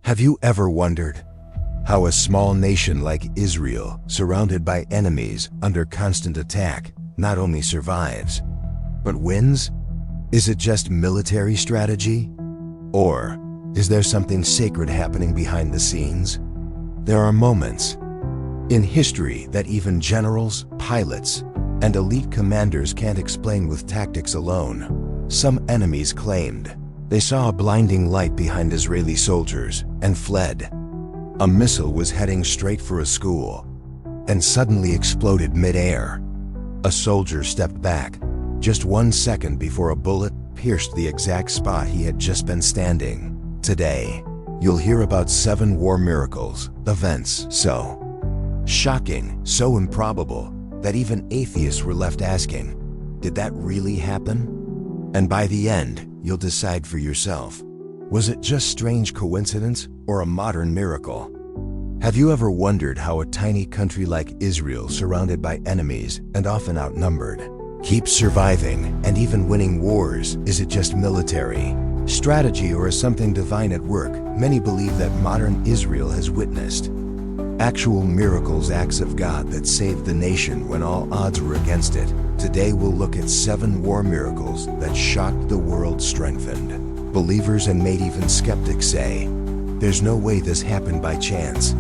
Have you ever wondered how a small nation like Israel, surrounded by enemies under constant attack, not only survives, but wins? Is it just military strategy? Or is there something sacred happening behind the scenes? There are moments in history that even generals, pilots, and elite commanders can't explain with tactics alone. Some enemies claimed they saw a blinding light behind Israeli soldiers and fled. A missile was heading straight for a school and suddenly exploded mid-air. A soldier stepped back just 1 second before a bullet pierced the exact spot he had just been standing. Today, you'll hear about 7 war miracles, events so shocking, so improbable, that even atheists were left asking, did that really happen? And by the end, you'll decide for yourself. Was it just strange coincidence or a modern miracle? Have you ever wondered how a tiny country like Israel, surrounded by enemies and often outnumbered, keeps surviving and even winning wars? Is it just military strategy or is something divine at work? Many believe that modern Israel has witnessed actual miracles, acts of God that saved the nation when all odds were against it. Today we'll look at 7 war miracles that shocked the world, strengthened believers, and made even skeptics say, there's no way this happened by chance.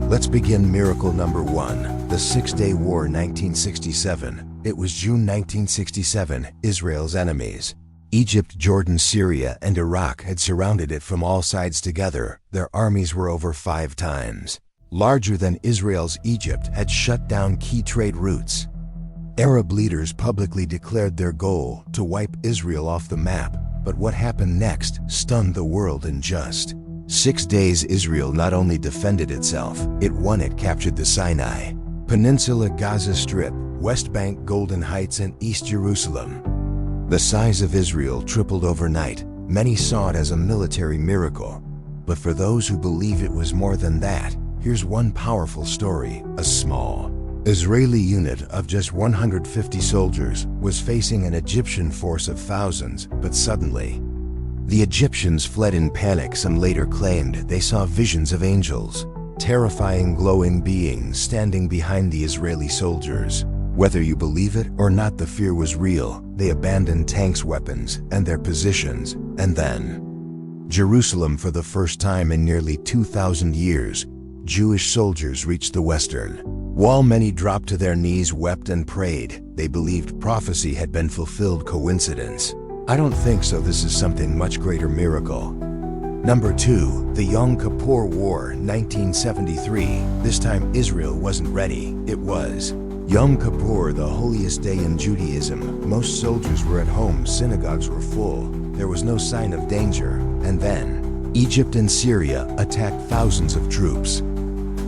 Let's begin. Miracle number 1, the 6-Day War, 1967. It was June 1967. Israel's enemies, Egypt, Jordan, Syria, and Iraq, had surrounded it from all sides together. Their armies were over 5 times larger than Israel's. Egypt had shut down key trade routes. Arab leaders publicly declared their goal to wipe Israel off the map. But what happened next stunned the world. In just 6 days, Israel not only defended itself, it won. It captured the Sinai Peninsula, Gaza Strip, West Bank, Golden Heights, and East Jerusalem. The size of Israel tripled overnight. Many saw it as a military miracle. But for those who believe it was more than that, here's one powerful story. A small Israeli unit of just 150 soldiers was facing an Egyptian force of thousands, but suddenly, the Egyptians fled in panic. Some later claimed they saw visions of angels, terrifying glowing beings standing behind the Israeli soldiers. Whether you believe it or not, the fear was real. They abandoned tanks, weapons, and their positions. And then, Jerusalem, for the first time in nearly 2,000 years, Jewish soldiers reached the western wall. Many dropped to their knees, wept, and prayed. They believed prophecy had been fulfilled. Coincidence? I don't think so. This is something much greater. Miracle number 2, the Yom Kippur War, 1973. This time Israel wasn't ready. It was Yom Kippur, the holiest day in Judaism. Most soldiers were at home. Synagogues were full. There was no sign of danger. And then Egypt and Syria attacked. Thousands of troops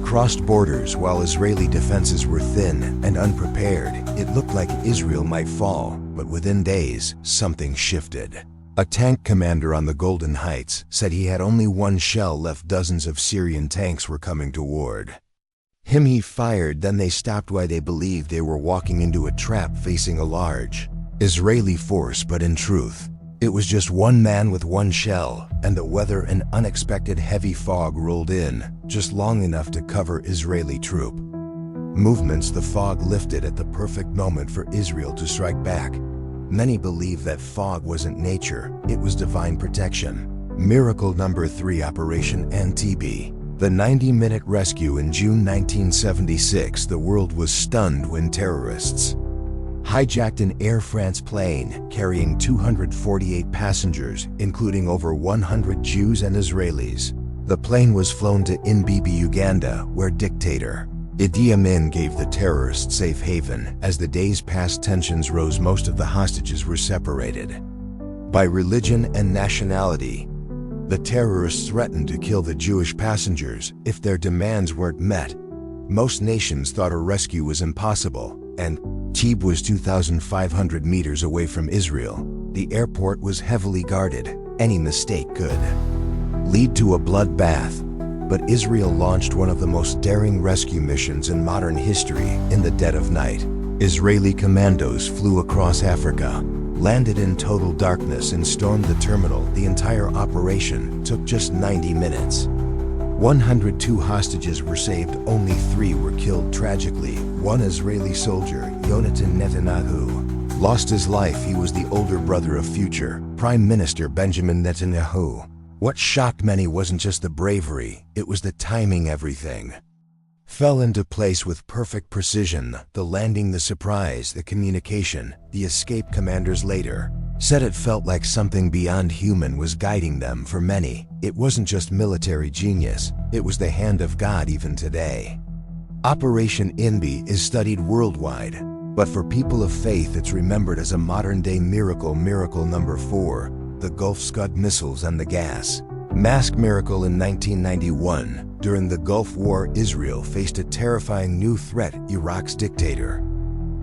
crossed borders while Israeli defenses were thin and unprepared. It looked like Israel might fall, but within days, something shifted. A tank commander on the Golden Heights said he had only 1 shell left. Dozens of Syrian tanks were coming toward him. He fired, then they stopped. Why? They believed they were walking into a trap facing a large Israeli force, but in truth, it was just 1 man with 1 shell. And the weather, an unexpected heavy fog rolled in, just long enough to cover Israeli troop movements. The fog lifted at the perfect moment for Israel to strike back. Many believe that fog wasn't nature, it was divine protection. Miracle number 3, Operation Entebbe, the 90-minute rescue in June 1976. The world was stunned when terrorists hijacked an Air France plane carrying 248 passengers, including over 100 Jews and Israelis. The plane was flown to Entebbe, Uganda, where dictator Idi Amin gave the terrorists safe haven. As the days passed, tensions rose. Most of the hostages were separated by religion and nationality. The terrorists threatened to kill the Jewish passengers if their demands weren't met. Most nations thought a rescue was impossible, and Entebbe was 2,500 meters away from Israel. The airport was heavily guarded. Any mistake could lead to a bloodbath. But Israel launched one of the most daring rescue missions in modern history. In the dead of night, Israeli commandos flew across Africa, landed in total darkness, and stormed the terminal. The entire operation took just 90 minutes. 102 hostages were saved, only 3 were killed tragically. One Israeli soldier, Yonatan Netanyahu, lost his life. He was the older brother of future Prime Minister Benjamin Netanyahu. What shocked many wasn't just the bravery, it was the timing. Everything fell into place with perfect precision. The landing, the surprise, the communication. The escape commanders later said it felt like something beyond human was guiding them. For many, it wasn't just military genius, it was the hand of God. Even today, Operation Inbi is studied worldwide, but for people of faith it's remembered as a modern-day miracle. Miracle number 4, the Gulf Scud missiles and the gas mask miracle. In 1991, during the Gulf War, Israel faced a terrifying new threat. Iraq's dictator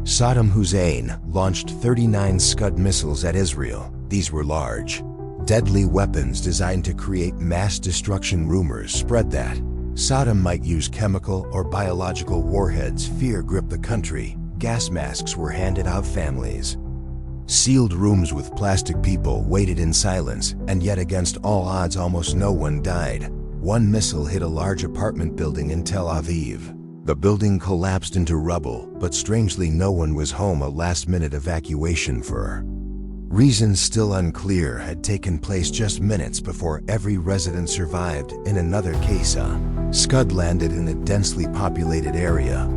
Saddam Hussein launched 39 Scud missiles at Israel. These were large, deadly weapons designed to create mass destruction. Rumors spread that Saddam might use chemical or biological warheads. Fear gripped the country. Gas masks were handed out. Families sealed rooms with plastic people waited in silence, and yet against all odds almost no one died. One missile hit a large apartment building in Tel Aviv. The building collapsed into rubble, but strangely no one was home. A last-minute evacuation for reasons still unclear had taken place just minutes before every resident survived. In another case, a Scud landed in a densely populated area,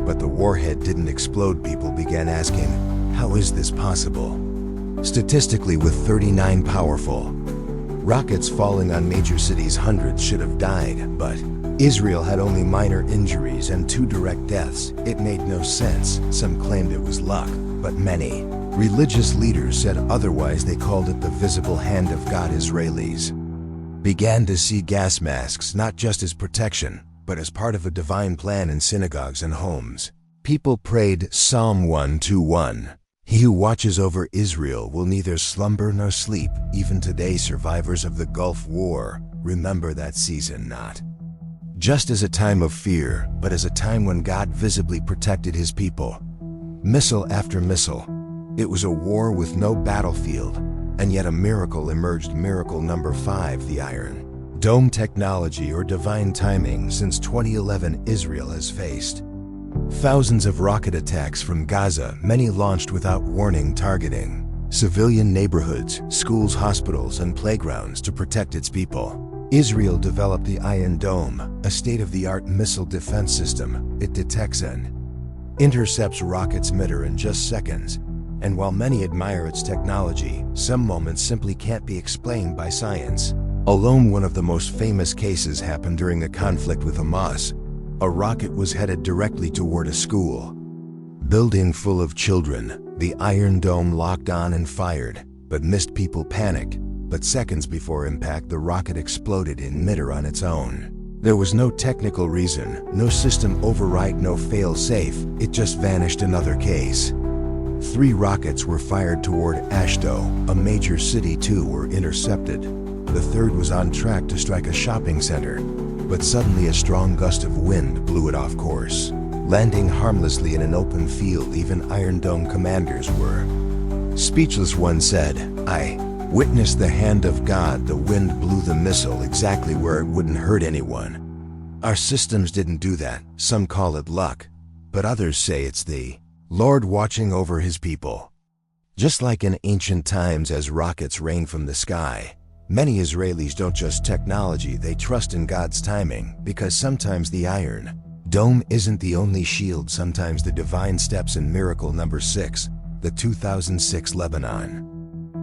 but the warhead didn't explode. People began asking, how is this possible? Statistically, with 39 powerful rockets falling on major cities, hundreds should have died, but Israel had only minor injuries and 2 direct deaths. It made no sense. Some claimed it was luck, but many religious leaders said otherwise. They called it the visible hand of God. Israelis began to see gas masks not just as protection, but as part of a divine plan. In synagogues and homes, people prayed Psalm 121. He who watches over Israel will neither slumber nor sleep. Even today, survivors of the Gulf War remember that season not just as a time of fear, but as a time when God visibly protected his people. Missile after missile. It was a war with no battlefield, and yet a miracle emerged. Miracle number 5, the Iron Dome technology or divine timing. Since 2011, Israel has faced thousands of rocket attacks from Gaza, many launched without warning, targeting civilian neighborhoods, schools, hospitals, and playgrounds to protect its people. Israel developed the Iron Dome, a state-of-the-art missile defense system. It detects and intercepts rockets mid-air in just seconds. And while many admire its technology, some moments simply can't be explained by science alone. One of the most famous cases happened during a conflict with Hamas. A rocket was headed directly toward a school building full of children. The Iron Dome locked on and fired, but missed. People panicked. But seconds before impact, the rocket exploded in midair on its own. There was no technical reason, no system override, no fail-safe. It just vanished. Another case. 3 rockets were fired toward Ashdod, a major city. 2 were intercepted. The third was on track to strike a shopping center, but suddenly a strong gust of wind blew it off course, landing harmlessly in an open field. Even Iron Dome commanders were speechless. One said, "I witnessed the hand of God. The wind blew the missile exactly where it wouldn't hurt anyone. Our systems didn't do that." Some call it luck, but others say it's the Lord watching over his people. Just like in ancient times as rockets rain from the sky, many Israelis don't trust technology, they trust in God's timing, because sometimes the Iron Dome isn't the only shield. Sometimes the divine steps in. Miracle number 6, the 2006 Lebanon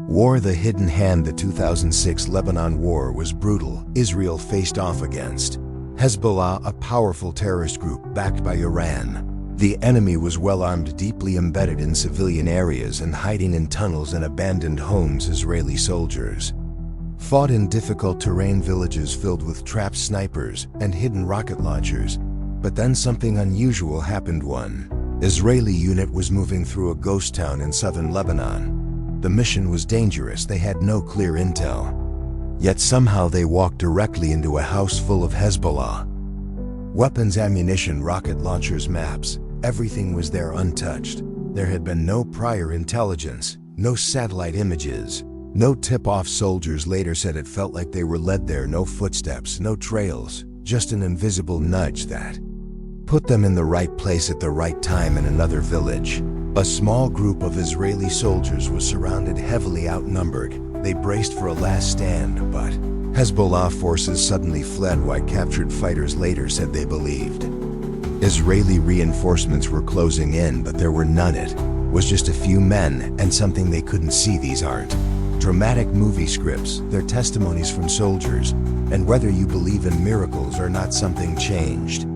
War. The hidden hand. The 2006 Lebanon War was brutal. Israel faced off against Hezbollah, a powerful terrorist group backed by Iran. The enemy was well-armed, deeply embedded in civilian areas and hiding in tunnels and abandoned homes. Israeli soldiers fought in difficult terrain, villages filled with trapped snipers and hidden rocket launchers. But then something unusual happened. One Israeli unit was moving through a ghost town in southern Lebanon. The mission was dangerous. They had no clear intel. Yet somehow they walked directly into a house full of Hezbollah weapons, ammunition, rocket launchers, maps. Everything was there untouched. There had been no prior intelligence, no satellite images, no tip-off. Soldiers later said it felt like they were led there. No footsteps, no trails, just an invisible nudge that put them in the right place at the right time in another village. A small group of Israeli soldiers was surrounded, heavily outnumbered. They braced for a last stand, but Hezbollah forces suddenly fled while captured fighters later said they believed Israeli reinforcements were closing in, but there were none. It was just a few men and something they couldn't see. These aren't dramatic movie scripts, they're testimonies from soldiers, and whether you believe in miracles or not, something changed.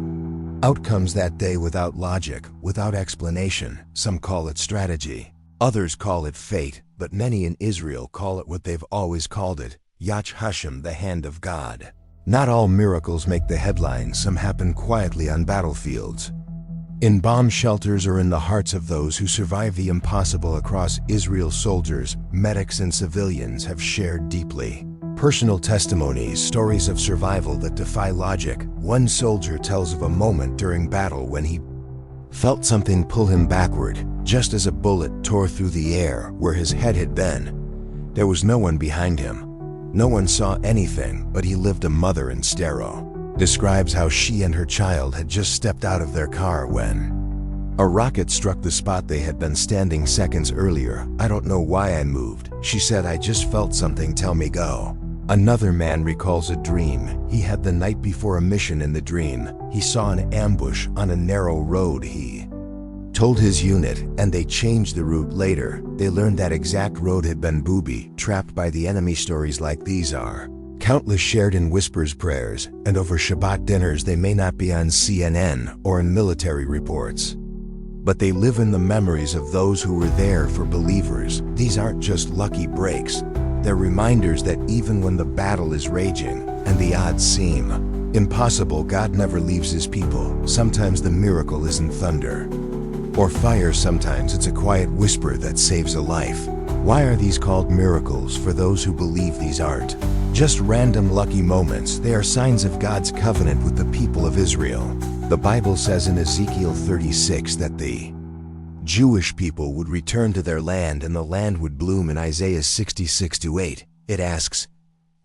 Outcomes that day without logic, without explanation. Some call it strategy, others call it fate, but many in Israel call it what they've always called it, Yach Hashem, the hand of God. Not all miracles make the headlines. Some happen quietly on battlefields, in bomb shelters, or in the hearts of those who survive the impossible. Across Israel, soldiers, medics, and civilians have shared deeply personal testimonies, stories of survival that defy logic. One soldier tells of a moment during battle when he felt something pull him backward, just as a bullet tore through the air where his head had been. There was no one behind him. No one saw anything, but he lived. A mother in Stero describes how she and her child had just stepped out of their car when a rocket struck the spot they had been standing seconds earlier. I don't know why I moved, she said. I just felt something tell me go. Another man recalls a dream he had the night before a mission. In the dream, he saw an ambush on a narrow road. He told his unit, and they changed the route later. They learned that exact road had been booby trapped by the enemy. Stories like these are countless, shared in whispers, prayers, and over Shabbat dinners. They may not be on CNN or in military reports, but they live in the memories of those who were there. For believers, these aren't just lucky breaks. They're reminders that even when the battle is raging and the odds seem impossible, God never leaves his people. Sometimes the miracle isn't thunder or fire. Sometimes it's a quiet whisper that saves a life. Why are these called miracles? For those who believe, these aren't just random lucky moments. They are signs of God's covenant with the people of Israel. The Bible says in Ezekiel 36 that the Jewish people would return to their land and the land would bloom. In Isaiah 66:8, it asks,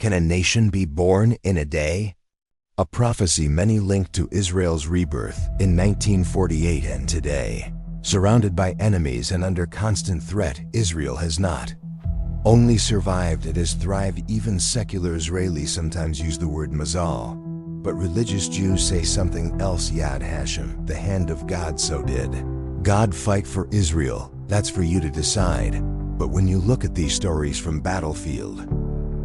can a nation be born in a day? A prophecy many link to Israel's rebirth in 1948 and today. Surrounded by enemies and under constant threat, Israel has not only survived, it has thrived. Even secular Israelis sometimes use the word mazal, but religious Jews say something else. Yad Hashem, the hand of God. So did God fight for Israel? That's for you to decide. But when you look at these stories from battlefield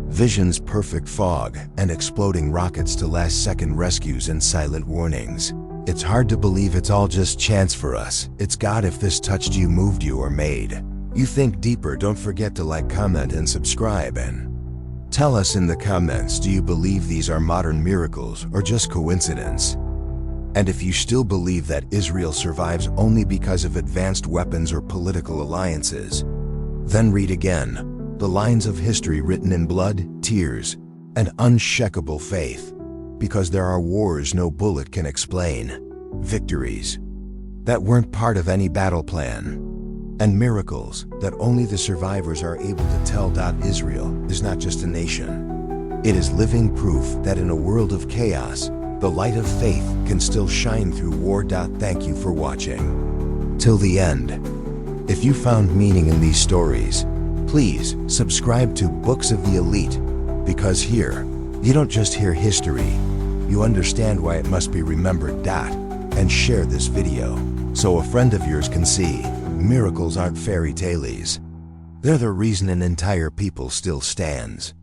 visions, perfect fog, and exploding rockets to last-second rescues and silent warnings, it's hard to believe it's all just chance for us. It's God. If this touched you, moved you, or made you think deeper, don't forget to like, comment, and subscribe, and tell us in the comments, do you believe these are modern miracles or just coincidence? And if you still believe that Israel survives only because of advanced weapons or political alliances, then read again the lines of history written in blood, tears, and unshakable faith, because there are wars no bullet can explain, victories that weren't part of any battle plan, and miracles that only the survivors are able to tell. Israel is not just a nation. It is living proof that in a world of chaos, the light of faith can still shine through war. Thank you for watching till the end. If you found meaning in these stories, please subscribe to Books of the Elite, because here, you don't just hear history, you understand why it must be remembered. And share this video so a friend of yours can see miracles aren't fairy tales. They're the reason an entire people still stands.